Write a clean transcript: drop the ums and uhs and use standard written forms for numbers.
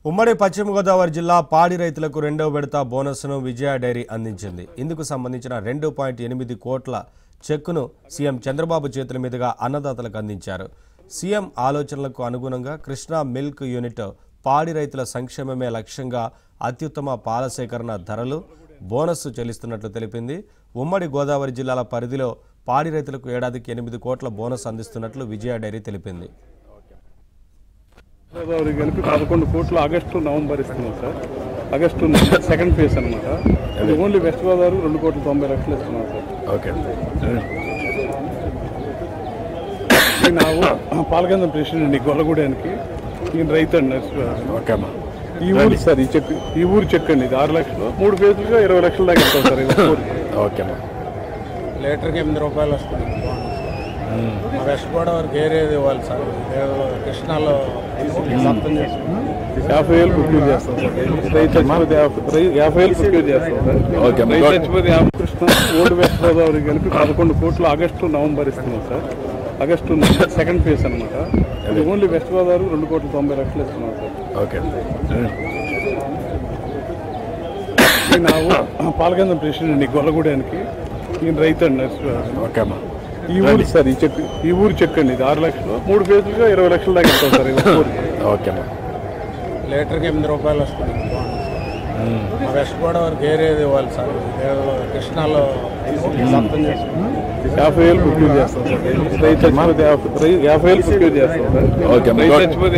ఉమ్మడి పశ్చిమ గోదావరి జిల్లా పాడి రైతులకు రెండవ విడత బోనస్ను విజయ డైరీ అందించింది. ఇందుకు సంబంధించిన 2.8 కోట్ల చెక్కును సీఎం చంద్రబాబు చేతుల మీదుగా అన్నదాతలకు అందించారు. సీఎం ఆలోచనలకు అనుగుణంగా కృష్ణా మిల్క్ యూనిట్ పాడి రైతుల సంక్షేమమే లక్ష్యంగా అత్యుత్తమ పాల సేకరణ ధరలు బోనస్ చెల్లిస్తున్నట్లు తెలిపింది. ఉమ్మడి గోదావరి జిల్లాల పరిధిలో పాడి రైతులకు ఏడాదికి 8 కోట్ల బోనస్ అందిస్తున్నట్లు విజయ డైరీ తెలిపింది. గోదావరి కలిపి 11 కోట్లు ఆగస్టు నవంబర్ ఇస్తున్నాం సార్. ఆగస్టు సెకండ్ ఫేజ్ అనమాట. ఓన్లీ వెస్ట్ గోదావరి 2,90,00,000 ఇస్తున్నాం సార్. ఓకే. నా పాలకేంద్రం ప్రెసిడెంట్ గొల్లగూడానికి నేను రైతు అండి. ఓకేమ్మా. ఈ ఊరు సార్ ఈ ఊరు చెక్ అండి. ఇది 6 లక్షలు 3 ఫేజ్లుగా 20 లక్షల దాకా ఇస్తాం సార్. ఓకేమ్మా. లీటర్కి 8 రూపాయలు వస్తుంది. వెస్ట్ గోదావరికి ఏరేది ఇవ్వాలి సార్. కృష్ణాలో 50,000 ప్రొక్యూర్ చేస్తాం సార్. రైతు చచ్చిపోతే 50,000 ప్రొక్యూర్ చేస్తాం సార్. రైతు చచ్చిపోతే కృష్ణ ఓల్డ్ వెస్ట్ గోదావరి కలిపి 11 కోట్లు ఆగస్టు నవంబర్ ఇస్తున్నాం సార్. ఆగస్టు సెకండ్ ఫేజ్ అనమాట. ఓన్లీ వెస్ట్ గోదావరి 2,90,00,000 ఇస్తున్నాం సార్. ఓకే. నా పాలకేంద్రం ప్రెసిడెంట్ గొల్లగూడానికి నేను రైతు అండి. ఓకేమ్మా. ఈ ఊరు సార్ ఈ ఊరు చెక్ అండి. ఇది 6 లక్షలు 3 ఫేజ్లుగా 20 లక్షల దాకా ఇస్తాం సార్. ఓకేమ్మా. లీటర్కి 8 రూపాయలు వస్తుంది. వెస్ట్ గోదావరికి ఏరేది ఇవ్వాలి సార్. కృష్ణాలో 50,000 ప్రొక్యూర్ చేస్తాం సార్. రైతు చచ్చిపోతే 50,000 ప్రొక్యూర్ చేస్తాం సార్. రైతు చచ్చిపోతే